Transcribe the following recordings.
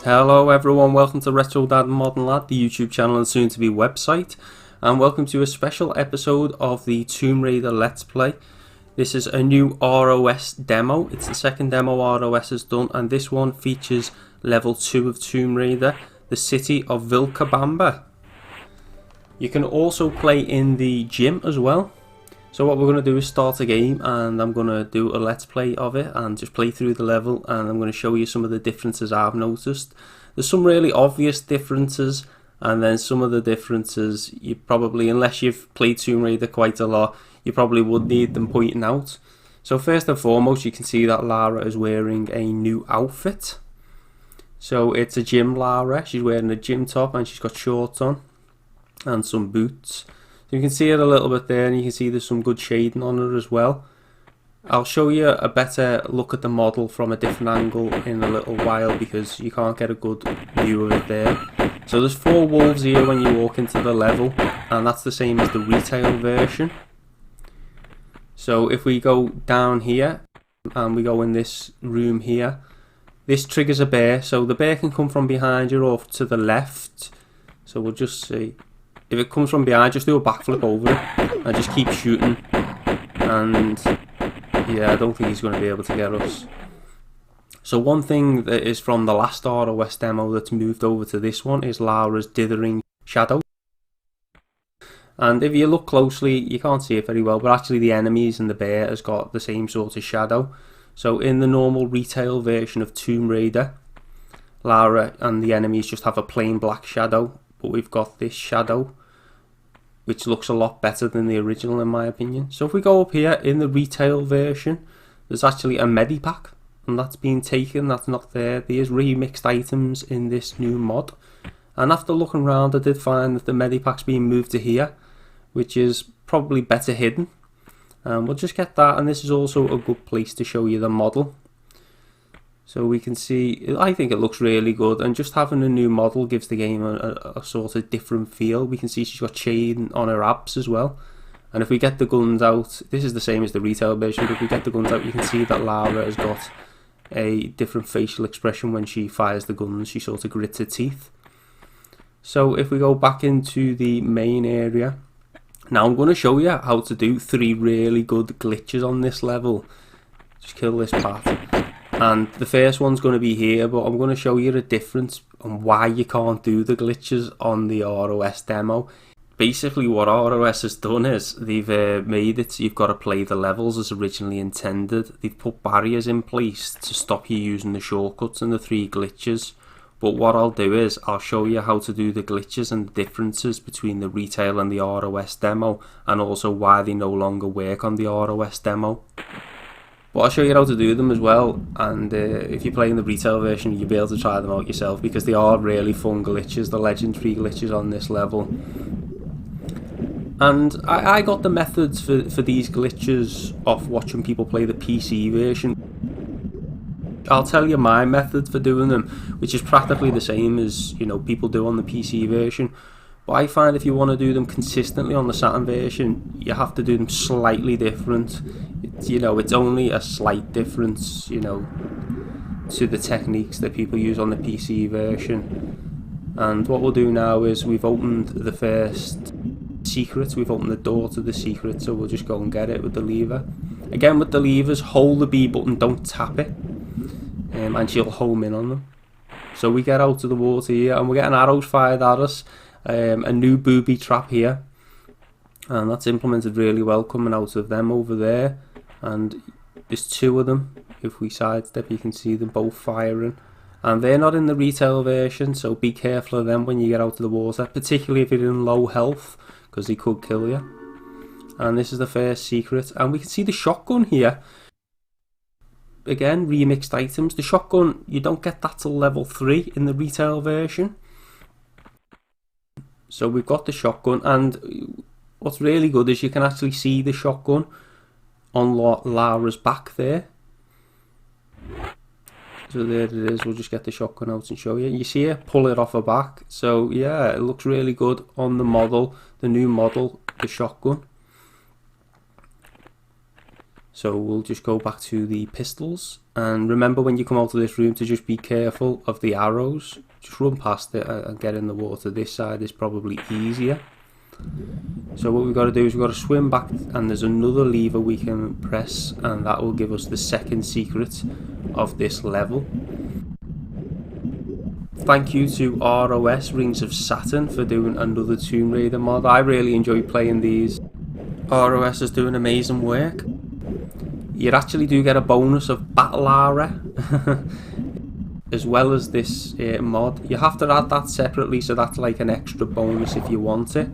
Hello everyone, welcome to Retro Dad and Modern Lad, the YouTube channel and soon to be website, and welcome to a special episode of the Tomb Raider Let's Play. This is a new ROS demo. It's the second demo ROS has done, and this one features level 2 of Tomb Raider, the City of Vilcabamba. You can also play in the gym as well. So what we're going to do is start a game, and I'm going to do a let's play of it and just play through the level, and I'm going to show you some of the differences I've noticed. There's some really obvious differences, and then some of the differences you probably, unless you've played Tomb Raider quite a lot, you probably would need them pointing out. So first and foremost, you can see that Lara is wearing a new outfit. So it's a gym Lara. She's wearing a gym top and she's got shorts on and some boots. So you can see it a little bit there, and you can see there's some good shading on her as well. I'll show you a better look at the model from a different angle in a little while because you can't get a good view of it there. So there's 4 wolves here when you walk into the level, and that's the same as the retail version. So if we go down here and we go in this room here, this triggers a bear. So the bear can come from behind you or to the left. So we'll just see. If it comes from behind, just do a backflip over it and just keep shooting. And yeah, I don't think he's going to be able to get us. So one thing that is from the last ROS demo that's moved over to this one is Lara's dithering shadow. And if you look closely, you can't see it very well, but actually the enemies and the bear has got the same sort of shadow. So in the normal retail version of Tomb Raider, Lara and the enemies just have a plain black shadow, but we've got this shadow which looks a lot better than the original in my opinion. So if we go up here in the retail version, there's actually a medipack, and that's been taken, that's not there. There's remixed items in this new mod, and after looking around I did find that the medipack's being moved to here, which is probably better hidden. We'll just get that, and this is also a good place to show you the model. So we can see, I think it looks really good, and just having a new model gives the game a sort of different feel. We can see she's got chain on her abs as well. And if we get the guns out, this is the same as the retail version, but if we get the guns out, you can see that Lara has got a different facial expression when she fires the guns. She sort of grits her teeth. So if we go back into the main area, now I'm going to show you how to do 3 really good glitches on this level. Just kill this part. And the first one's going to be here, but I'm going to show you the difference on why you can't do the glitches on the ROS demo. Basically what ROS has done is they've made it so you've got to play the levels as originally intended. They've put barriers in place to stop you using the shortcuts and the 3 glitches. But what I'll do is I'll show you how to do the glitches and the differences between the retail and the ROS demo, and also why they no longer work on the ROS demo. But I'll show you how to do them as well, and if you're playing the retail version you'll be able to try them out yourself because they are really fun glitches, the legendary glitches on this level. And I got the methods for these glitches off watching people play the PC version. I'll tell you my method for doing them, which is practically the same as people do on the PC version. But I find if you want to do them consistently on the Saturn version, you have to do them slightly different. It's only a slight difference, to the techniques that people use on the PC version. And what we'll do now is we've opened the first secret, we've opened the door to the secret, so we'll just go and get it with the lever. Again, with the levers, hold the B button, don't tap it, and she'll home in on them. So we get out of the water here, and we're getting arrows fired at us. A new booby trap here, and that's implemented really well coming out of them over there, and there's 2 of them. If we sidestep you can see them both firing, and they're not in the retail version, so be careful of them when you get out of the water, particularly if you're in low health because they could kill you. And this is the first secret, and we can see the shotgun here. Again, remixed items. The shotgun, you don't get that till level 3 in the retail version. So we've got the shotgun, and what's really good is you can actually see the shotgun on Lara's back there. So there it is. We'll just get the shotgun out and show you. You see her pull it off her back. So yeah, it looks really good on the model, the new model, the shotgun. So we'll just go back to the pistols, And remember when you come out of this room to just be careful of the arrows. Just run past it and get in the water. This side is probably easier. So what we've got to do is we've got to swim back, and there's another lever we can press, and that will give us the second secret of this level. Thank you to ROS, Rings of Saturn, for doing another Tomb Raider mod. I really enjoy playing these. ROS is doing amazing work. You actually do get a bonus of lara as well as this mod. You have to add that separately, so that's like an extra bonus if you want it.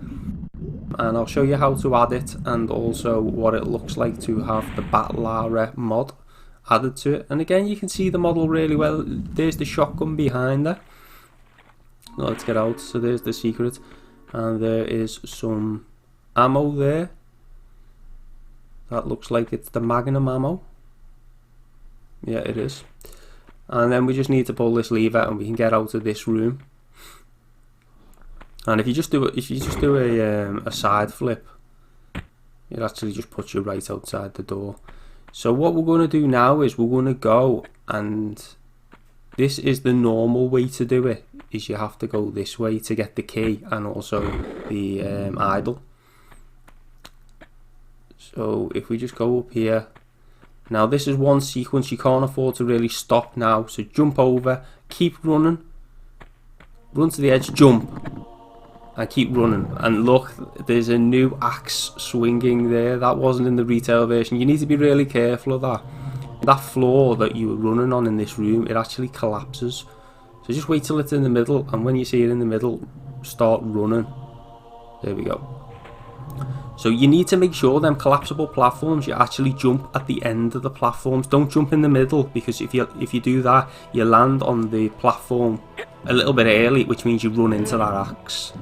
And I'll show you how to add it, and also what it looks like to have the lara mod added to it. And again, you can see the model really well. There's the shotgun behind there. Let's get out. So there's the secret, and there is some ammo there. That looks like it's the Magnum ammo. Yeah, it is. And then we just need to pull this lever, and we can get out of this room. And if you just do a side flip, it actually just puts you right outside the door. So what we're going to do now is we're going to go, and this is the normal way to do it, is you have to go this way to get the key and also the idol. So if we just go up here, now this is one sequence, you can't afford to really stop now, so jump over, keep running, run to the edge, jump, and keep running. And look, there's a new axe swinging there. That wasn't in the retail version. You need to be really careful of that. That floor that you were running on in this room, it actually collapses. So just wait till it's in the middle, and when you see it in the middle, start running. There we go. So you need to make sure them collapsible platforms, you actually jump at the end of the platforms. Don't jump in the middle, because if you do that, you land on the platform a little bit early, which means you run into that axe.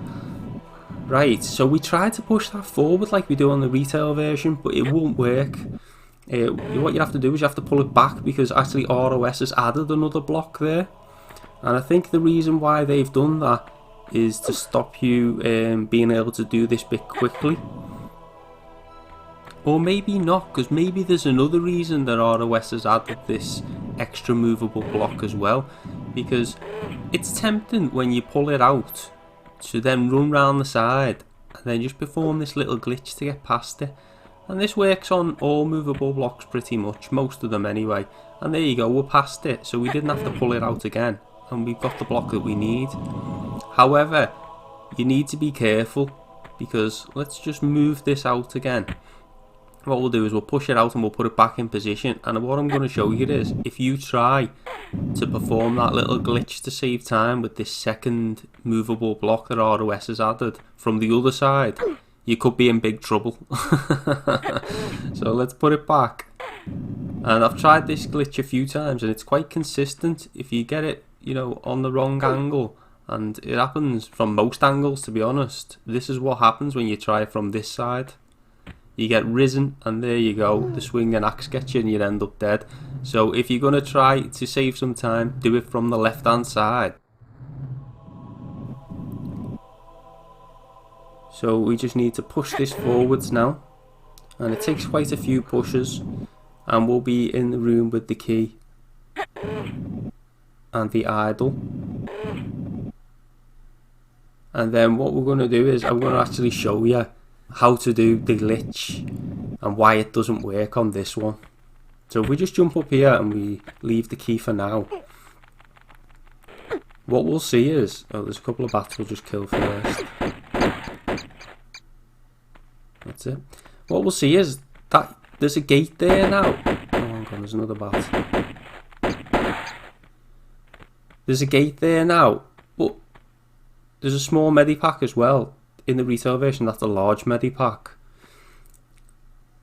Right, so we tried to push that forward like we do on the retail version, but it won't work. What you have to do is you have to pull it back, because actually ROS has added another block there. And I think the reason why they've done that is to stop you being able to do this bit quickly. Or maybe not, because maybe there's another reason that ROS has added this extra movable block as well. Because it's tempting when you pull it out to then run round the side and then just perform this little glitch to get past it. And this works on all movable blocks pretty much, most of them anyway. And there you go, we're past it, so we didn't have to pull it out again, and we've got the block that we need. However, you need to be careful, because let's just move this out again. What we'll do is we'll push it out and we'll put it back in position, and what I'm going to show you is, if you try to perform that little glitch to save time with this second movable block that ROS has added from the other side, you could be in big trouble. So let's put it back. And I've tried this glitch a few times, and it's quite consistent. If you get it, you know, on the wrong angle, and it happens from most angles, to be honest. This is what happens when you try from this side. You get risen, and there you go, the swinging axe gets you and you end up dead. So if you're going to try to save some time, do it from the left hand side. So we just need to push this forwards now, and it takes quite a few pushes, and we'll be in the room with the key and the idol. And then what we're going to do is I'm going to actually show you how to do the glitch and why it doesn't work on this one. So if we just jump up here and we leave the key for now, what we'll see is, oh, there's a couple of bats we'll just kill first. That's it. What we'll see is that there's a gate there now. Oh, hang on, there's another bat. There's a gate there now, but there's a small medipack as well. In the retail version, that's a large medipack.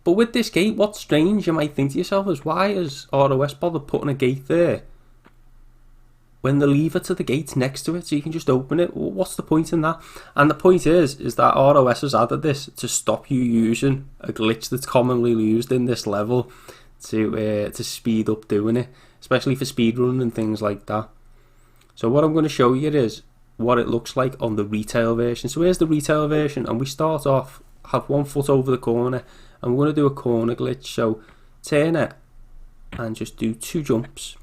But with this gate, what's strange, you might think to yourself, is why has ROS bothered putting a gate there when the lever to the gate's next to it, so you can just open it? Well, what's the point in that? And the point is that ROS has added this to stop you using a glitch that's commonly used in this level to speed up doing it, especially for speedrunning and things like that. So what I'm going to show you is what it looks like on the retail version. So here's the retail version, and we start off, have one foot over the corner, and we're going to do a corner glitch. So turn it and just do 2 jumps,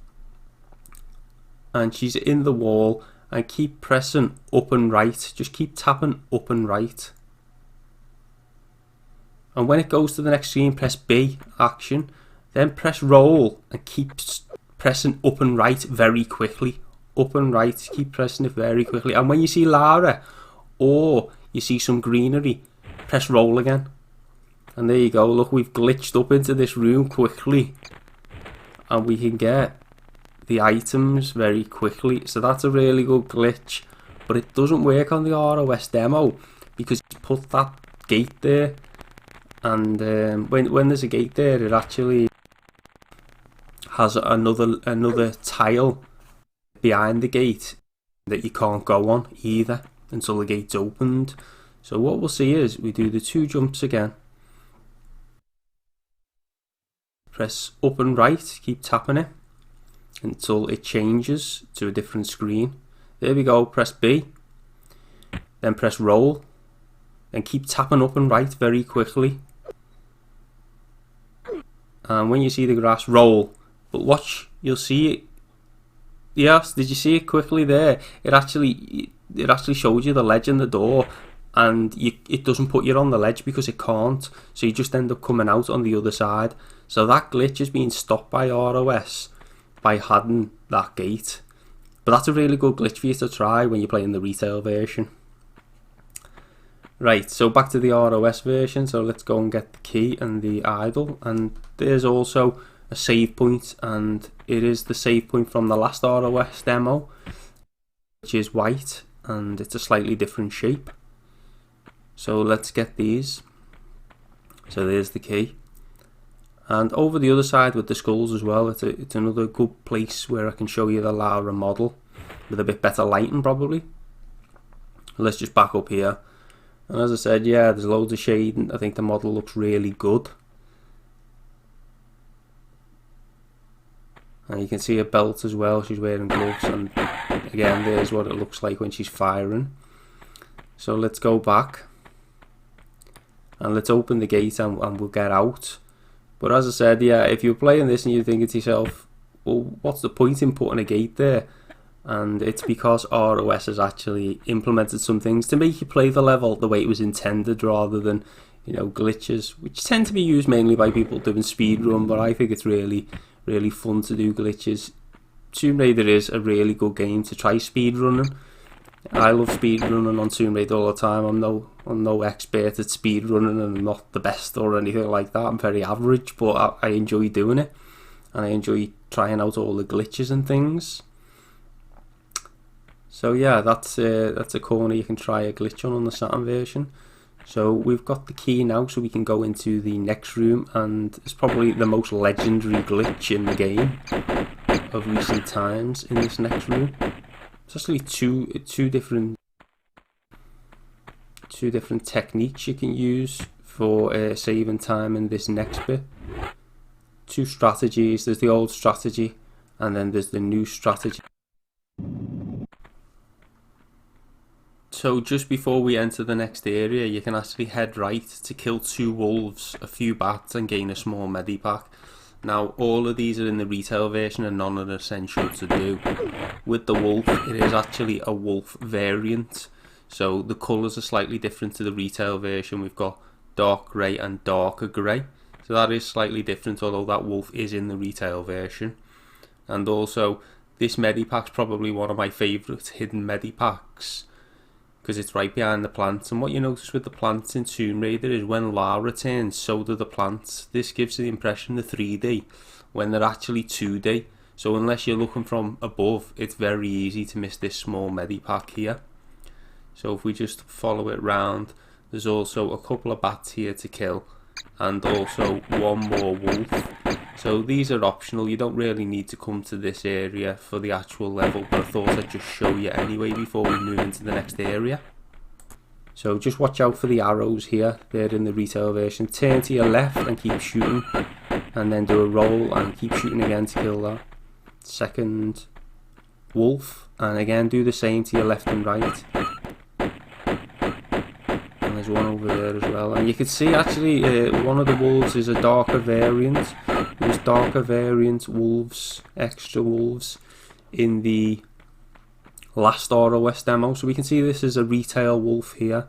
and she's in the wall, and keep pressing up and right, just keep tapping up and right, and when it goes to the next screen press B, action, then press roll and keep pressing up and right very quickly, up and right, keep pressing it very quickly, and when you see Lara or you see some greenery, press roll again. And there you go, look, we've glitched up into this room quickly and we can get the items very quickly. So that's a really good glitch, but it doesn't work on the ROS demo because it's put that gate there, and when there's a gate there, it actually has another tile behind the gate that you can't go on either until the gate's opened. So what we'll see is we do the 2 jumps again, press up and right, keep tapping it until it changes to a different screen. There we go, press B, then press roll, then keep tapping up and right very quickly, and when you see the grass, roll. But watch, you'll see it. Yes, did you see it quickly there? It actually shows you the ledge in the door, and it doesn't put you on the ledge because it can't, so you just end up coming out on the other side. So that glitch is being stopped by ROS by having that gate. But that's a really good glitch for you to try when you're playing the retail version. Right, so back to the ROS version, so let's go and get the key and the idol, and there's also a save point, and it is the save point from the last ROS demo, which is white, and it's a slightly different shape. So let's get these. So there's the key, and over the other side with the skulls as well, it's another good place where I can show you the Lara model with a bit better lighting probably. Let's just back up here, and as I said, yeah, there's loads of shading. I think the model looks really good, and you can see her belt as well, she's wearing gloves, and again there's what it looks like when she's firing. So let's go back and let's open the gate, and we'll get out. But as I said, yeah, if you're playing this and you're thinking to yourself, well, what's the point in putting a gate there? And it's because ROS has actually implemented some things to make you play the level the way it was intended, rather than, you know, glitches, which tend to be used mainly by people doing speedrun, but I think it's really fun to do glitches. Tomb Raider is a really good game to try speedrunning. I love speedrunning on Tomb Raider all the time. I'm no expert at speedrunning, and I'm not the best or anything like that. I'm very average, but I enjoy doing it, and I enjoy trying out all the glitches and things. So yeah, that's a corner you can try a glitch on the Saturn version. So we've got the key now, so we can go into the next room, and it's probably the most legendary glitch in the game of recent times in this next room. It's actually two different techniques you can use for saving time in this next bit. 2 strategies. There's the old strategy, and then there's the new strategy. So just before we enter the next area, you can actually head right to kill 2 wolves, a few bats, and gain a small medipack. Now all of these are in the retail version and none are essential to do. With the wolf, it is actually a wolf variant, so the colours are slightly different to the retail version. We've got dark grey and darker grey, so that is slightly different, although that wolf is in the retail version. And also this medipack's probably one of my favourite hidden medipacks, because it's right behind the plants, and what you notice with the plants in Tomb Raider is when Lara turns, so do the plants. This gives the impression of 3D when they're actually 2D, so unless you're looking from above, it's very easy to miss this small medipack here. So if we just follow it round, there's also a couple of bats here to kill, and also 1 more wolf. So these are optional, you don't really need to come to this area for the actual level, but I thought I'd just show you anyway before we move into the next area. So just watch out for the arrows here, they're in the retail version. Turn to your left and keep shooting, and then do a roll and keep shooting again to kill that second wolf, and again do the same to your left and right. And there's one over there as well, and you can see actually one of the wolves is a darker variant. There's darker variant wolves, extra wolves, in the last ROS demo. So we can see this is a retail wolf here.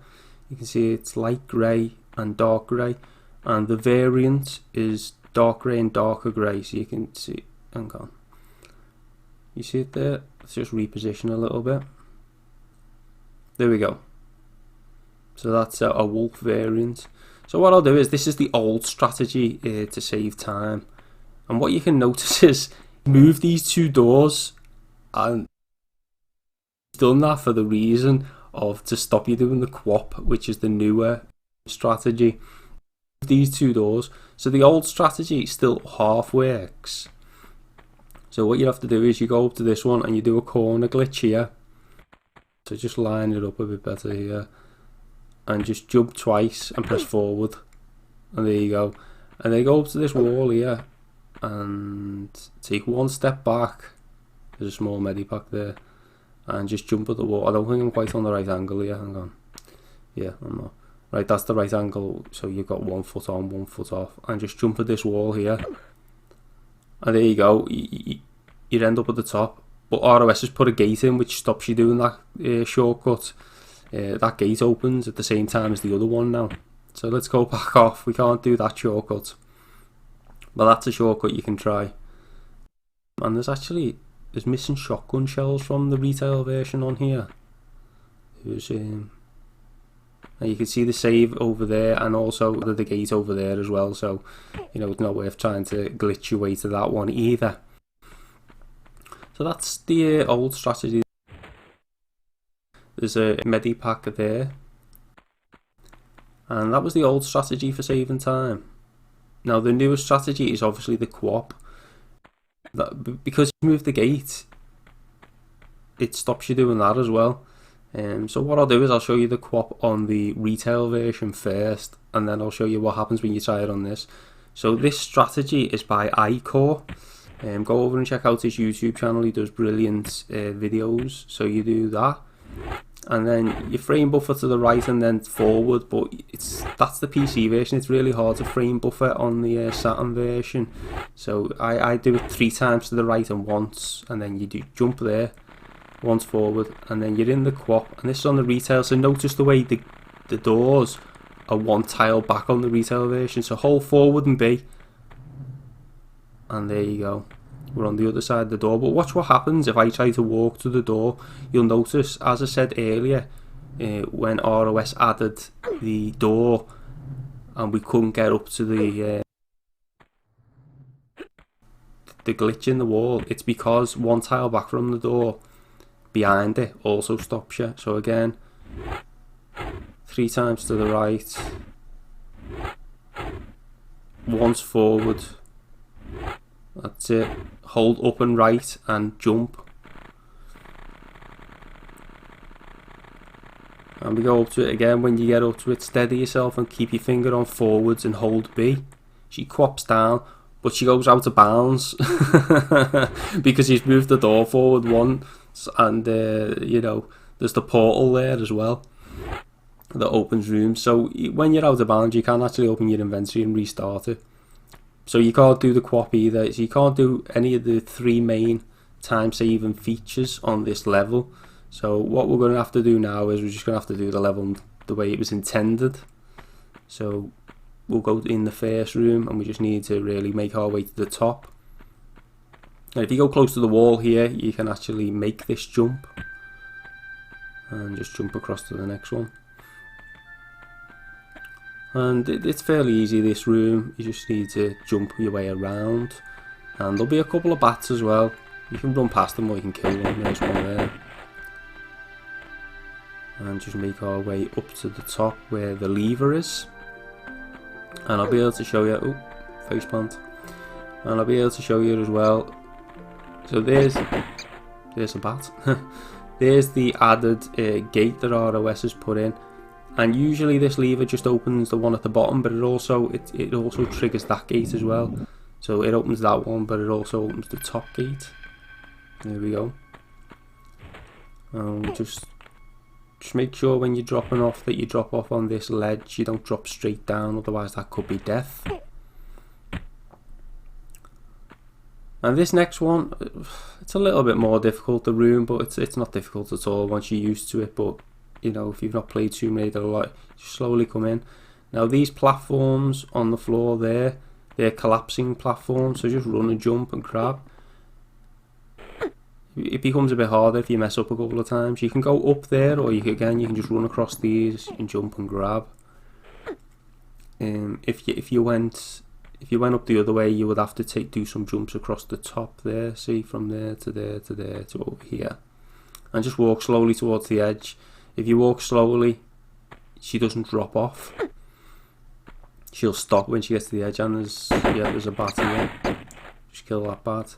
You can see it's light grey and dark grey, and the variant is dark grey and darker grey. So you can see, hang on, you see it there? Let's just reposition a little bit. There we go. So that's a wolf variant. So what I'll do is, this is the old strategy to save time, and what you can notice is move these two doors, and done that for the reason of to stop you doing the QWOP, which is the newer strategy. These two doors, so the old strategy still half works. So what you have to do is you go up to this one and you do a corner glitch here. So just line it up a bit better here, and just jump twice and press forward, and there you go. And then go up to this wall here and take one step back. There's a small medipack there, and just jump at the wall. I don't think I'm quite on the right angle here. Hang on. Yeah, I'm not. Right, that's the right angle. So you've got 1 foot on, 1 foot off, and just jump at this wall here. And there you go. You end up at the top. But ROS has put a gate in which stops you doing that shortcut. That gate opens at the same time as the other one now. So let's go back off. We can't do that shortcut. But that's a shortcut you can try. And there's missing shotgun shells from the retail version on here. And you can see the save over there, and also the gate over there as well. So, you know, it's not worth trying to glitch your way to that one either. So that's the old strategy. There's a medipack there, and that was the old strategy for saving time. Now the newest strategy is obviously the QWOP. Because you move the gate, it stops you doing that as well. So what I'll do is I'll show you the QWOP on the retail version first, and then I'll show you what happens when you try it on this. So this strategy is by Eycore. Go over and check out his YouTube channel. He does brilliant videos. So you do that, and then you frame buffer to the right and then forward. But that's the PC version. It's really hard to frame buffer on the Saturn version. So I do it 3 times to the right and once, and then you do jump there, once forward, and then you're in the QWOP. And this is on the retail. So notice the way the doors are 1 tile back on the retail version. So hold forward and B. And there you go, we're on the other side of the door. But watch what happens if I try to walk to the door. You'll notice, as I said earlier, when ROS added the door and we couldn't get up to the glitch in the wall, it's because 1 tile back from the door behind it also stops you. So again, 3 times to the right, once forward. That's it. Hold up and right and jump. And we go up to it again. When you get up to it, steady yourself and keep your finger on forwards and hold B. She QWOPs down, but she goes out of bounds because he's moved the door forward once, and you know, there's the portal there as well that opens rooms. So when you're out of bounds, you can't actually open your inventory and restart it. So you can't do the QWOP either. So you can't do any of the 3 main time saving features on this level. So what we're going to have to do now is we're just going to have to do the level the way it was intended. So we'll go in the first room, and we just need to really make our way to the top. And if you go close to the wall here, you can actually make this jump and just jump across to the next one. And it's fairly easy, this room. You just need to jump your way around, and there'll be a couple of bats as well. You can run past them or you can kill them. There's one there. And just make our way up to the top where the lever is, and I'll be able to show you, face plant, and I'll be able to show you as well. So there's a bat. There's the added gate that ROS has put in. And usually this lever just opens the one at the bottom, but it also triggers that gate as well. So it opens that one, but it also opens the top gate. There we go. Just Just make sure when you're dropping off that you drop off on this ledge, you don't drop straight down, otherwise that could be death. And this next one, it's a little bit more difficult, the room, but it's not difficult at all once you're used to it. But you know, if you've not played Tomb Raider a lot, just slowly come in. Now these platforms on the floor there, they're collapsing platforms, so just run and jump and grab. It becomes a bit harder if you mess up a couple of times. You can go up there, or you can just run across these and jump and grab. If you went up the other way, you would have to do some jumps across the top there. See, from there to there to there to over here, and just walk slowly towards the edge. If you walk slowly, she doesn't drop off. She'll stop when she gets to the edge, and there's a bat here. Just kill that bat.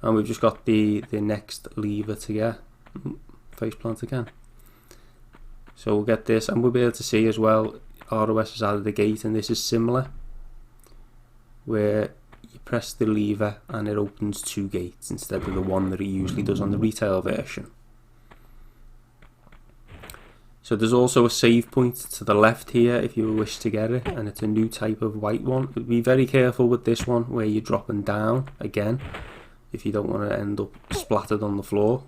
And we've just got the next lever to get. Faceplant again. So we'll get this, and we'll be able to see as well, ROS has added the gate, and this is similar, where you press the lever and it opens 2 gates instead of the one that it usually does on the retail version. So there's also a save point to the left here if you wish to get it, and it's a new type of white one. Be very careful with this one where you're dropping down again, if you don't want to end up splattered on the floor.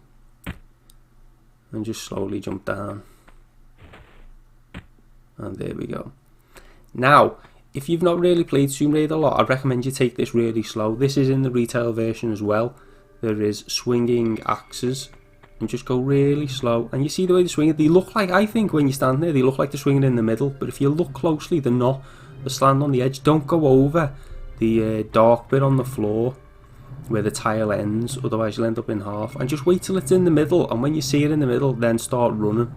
And just slowly jump down. And there we go. Now, if you've not really played Tomb Raider a lot, I'd recommend you take this really slow. This is in the retail version as well. There is swinging axes. And just go really slow. And you see the way they swing it? They look like, I think when you stand there, they look like they're swinging in the middle. But if you look closely, they're not. They stand on the edge. Don't go over the dark bit on the floor where the tile ends, otherwise you'll end up in half. And just wait till it's in the middle, and when you see it in the middle, then start running.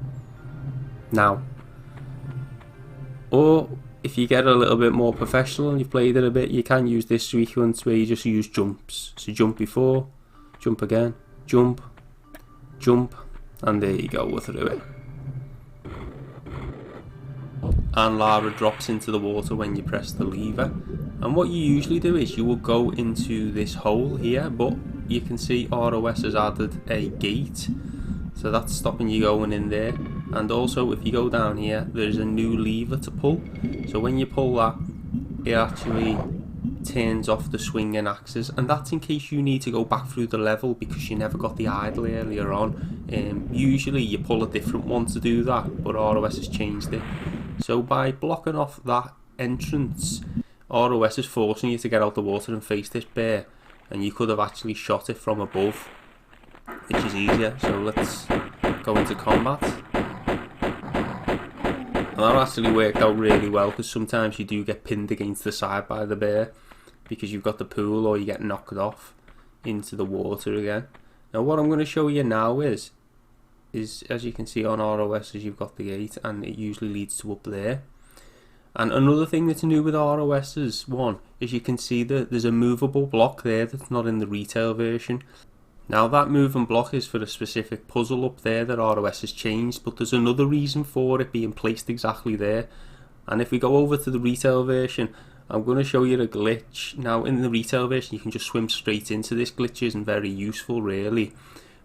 Now, or if you get a little bit more professional and you've played it a bit, you can use this sequence where you just use jumps. So jump before, jump again, jump, jump, and there you go, we're through it. And Lara drops into the water when you press the lever. And what you usually do is you will go into this hole here, but you can see ROS has added a gate, so that's stopping you going in there. And also if you go down here, there's a new lever to pull, so when you pull that, it actually turns off the swinging axes, and that's in case you need to go back through the level because you never got the idle earlier on. Usually you pull a different one to do that, but ROS has changed it. So by blocking off that entrance, ROS is forcing you to get out the water and face this bear, and you could have actually shot it from above, which is easier. So let's go into combat. And that actually worked out really well, because sometimes you do get pinned against the side by the bear because you've got the pool, or you get knocked off into the water again. Now what I'm going to show you now is as you can see on ROS, you've got the gate, and it usually leads to up there. And another thing that's new with ROS's one is you can see that there's a movable block there that's not in the retail version. Now that moving block is for a specific puzzle up there that ROS has changed, but there's another reason for it being placed exactly there. And if we go over to the retail version, I'm going to show you a glitch. Now in the retail version you can just swim straight into this. Glitch isn't very useful really.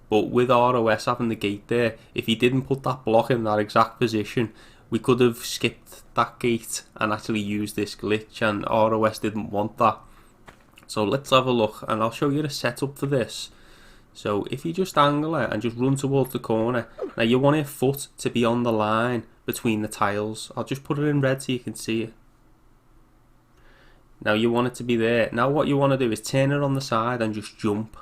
But with ROS having the gate there, if you didn't put that block in that exact position, we could have skipped that gate and actually used this glitch, and ROS didn't want that. So let's have a look, and I'll show you the setup for this. So if you just angle it and just run towards the corner, now you want your foot to be on the line between the tiles. I'll just put it in red so you can see it. Now you want it to be there. Now what you want to do is turn it on the side and just jump.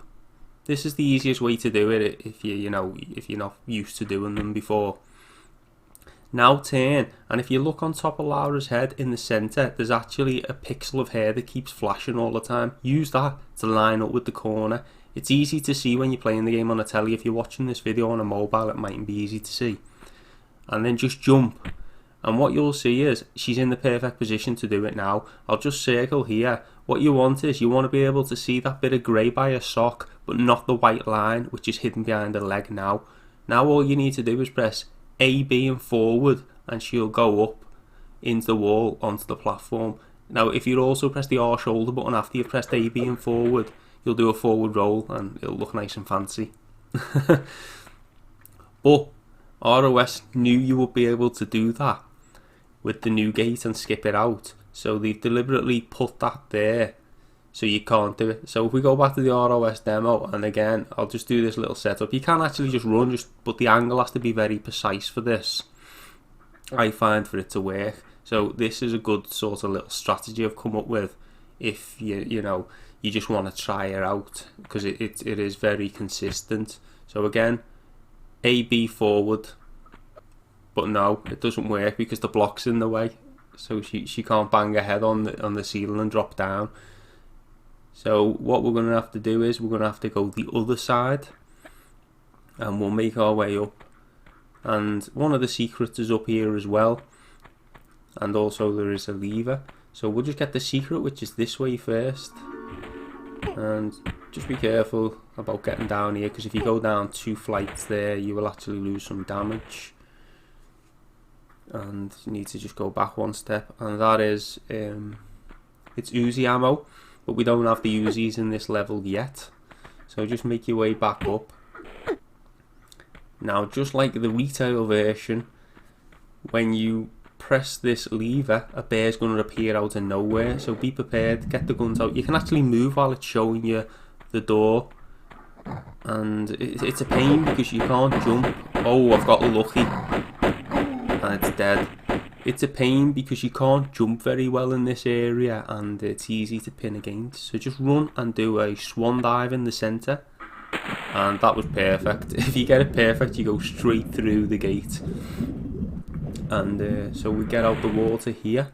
This is the easiest way to do it if you're not used to doing them before. Now turn, and if you look on top of Lara's head in the centre, there's actually a pixel of hair that keeps flashing all the time. Use that to line up with the corner. It's easy to see when you're playing the game on a telly. If you're watching this video on a mobile, it mightn't be easy to see. And then just jump. And what you'll see is she's in the perfect position to do it now. I'll just circle here. What you want is you want to be able to see that bit of grey by her sock, but not the white line which is hidden behind her leg now. Now all you need to do is press A, B and forward, and she'll go up into the wall onto the platform. Now if you also press the R shoulder button after you've pressed A, B and forward, you'll do a forward roll and it'll look nice and fancy. But ROS knew you would be able to do that with the new gate and skip it out, so they've deliberately put that there so you can't do it. So if we go back to the ROS demo, and again I'll just do this little setup, you can actually just run, but the angle has to be very precise for this, I find, for it to work. So this is a good sort of little strategy I've come up with if you know you just want to try it out, because it is very consistent. So again, AB forward, but no, it doesn't work because the block's in the way, so she can't bang her head on the ceiling and drop down. So what we're going to have to do is we're going to have to go the other side, and we'll make our way up. And one of the secrets is up here as well, and also there is a lever. So we'll just get the secret, which is this way first, and just be careful about getting down here, because if you go down 2 flights there you will actually lose some damage, and you need to just go back 1 step. And that is it's Uzi ammo, but we don't have the Uzis in this level yet, so just make your way back up. Now, just like the retail version, when you press this lever, a bear's going to appear out of nowhere, so be prepared, get the guns out. You can actually move while it's showing you the door, and it's a pain because you can't jump. Oh, I've got lucky, and it's dead. It's a pain because you can't jump very well in this area, and it's easy to pin against. So just run and do a swan dive in the centre, and that was perfect. If you get it perfect, you go straight through the gate. And so we get out the water here,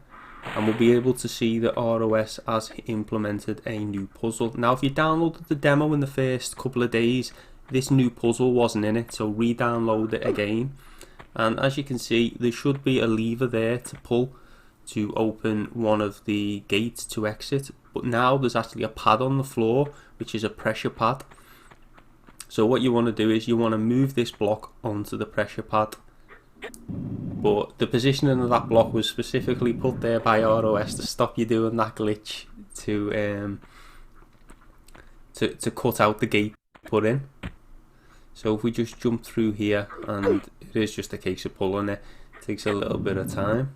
and we'll be able to see that ROS has implemented a new puzzle. Now, if you downloaded the demo in the first couple of days, this new puzzle wasn't in it, so re-download it again. And as you can see, there should be a lever there to pull to open one of the gates to exit, but now there's actually a pad on the floor, which is a pressure pad. So what you want to do is you want to move this block onto the pressure pad, but the positioning of that block was specifically put there by ROS to stop you doing that glitch to cut out the gate put in. So if we just jump through here, and it is just a case of pulling it, takes a little bit of time.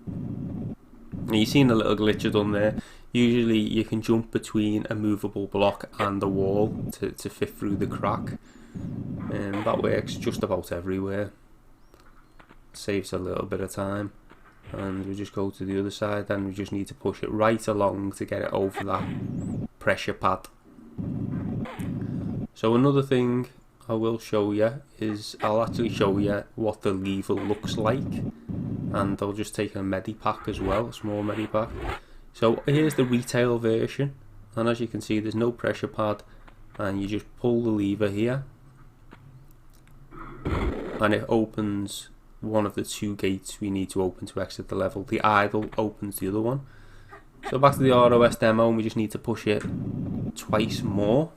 And you've seen the little glitch I've done there. Usually you can jump between a movable block and the wall to fit through the crack, and that works just about everywhere. Saves a little bit of time. And we just go to the other side, and we just need to push it right along to get it over that pressure pad. So another thing I will show you is I'll actually show you what the lever looks like, and I'll just take a medipack as well, a small medipack. So here's the retail version, and as you can see there's no pressure pad, and you just pull the lever here and it opens one of the 2 gates we need to open to exit the level. The idle opens the other one. So back to the ROS demo, and we just need to push it twice more.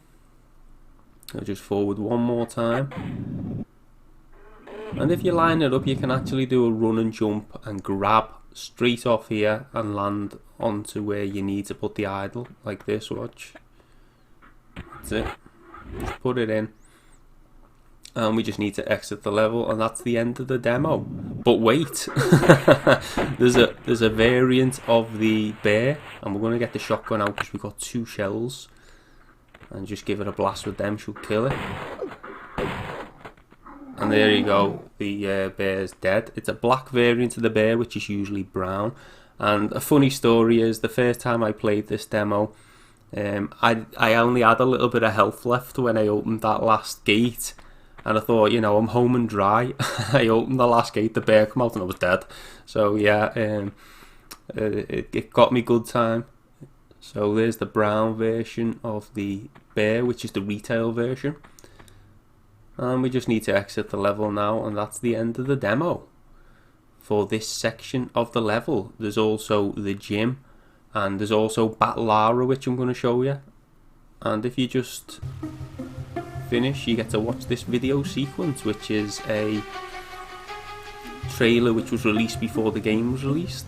So just forward 1 more time, and if you line it up you can actually do a run and jump and grab straight off here and land onto where you need to put the idle, like this. Watch, that's it, just put it in, and we just need to exit the level, and that's the end of the demo. But wait, there's a variant of the bear, and we're going to get the shotgun out because we've got 2 shells, and just give it a blast with them, she'll kill it. And there you go, the bear's dead. It's a black variant of the bear, which is usually brown. And a funny story is, the first time I played this demo, I only had a little bit of health left when I opened that last gate, and I thought, you know, I'm home and dry. I opened the last gate, the bear came out, and I was dead. So yeah, it got me good time. So there's the brown version of the bear, which is the retail version. And we just need to exit the level now, and that's the end of the demo for this section of the level. There's also the gym, and there's also Battle Lara, which I'm going to show you. And if you just finish, you get to watch this video sequence, which is a trailer which was released before the game was released.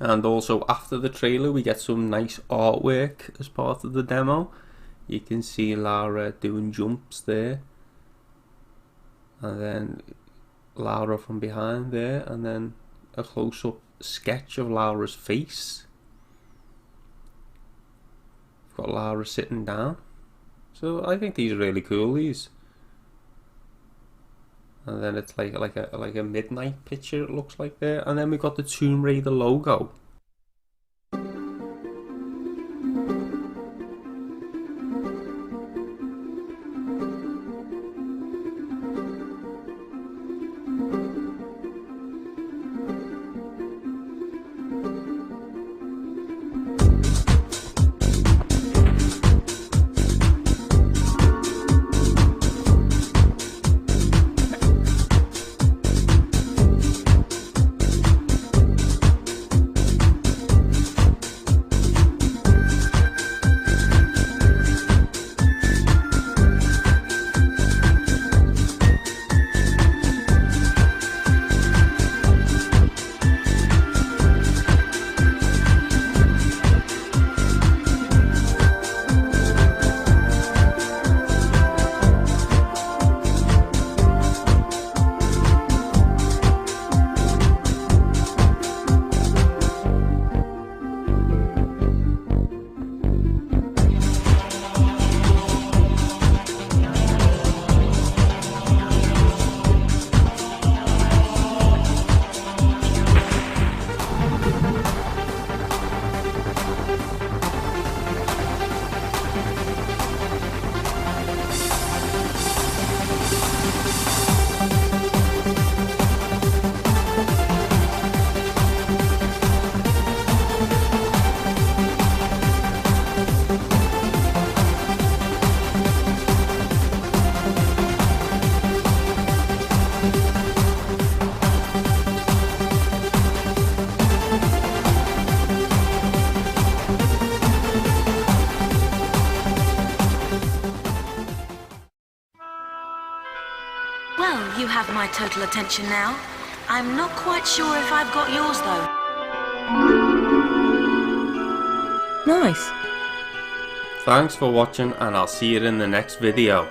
And also after the trailer we get some nice artwork as part of the demo. You can see Lara doing jumps there, and then Lara from behind there, and then a close-up sketch of Lara's face. We've got Lara sitting down. So I think these are really cool, these. And then it's like a midnight picture, it looks like there. And then we've got the Tomb Raider logo. Well, you have my total attention now. I'm not quite sure if I've got yours, though. Nice. Thanks for watching, and I'll see you in the next video.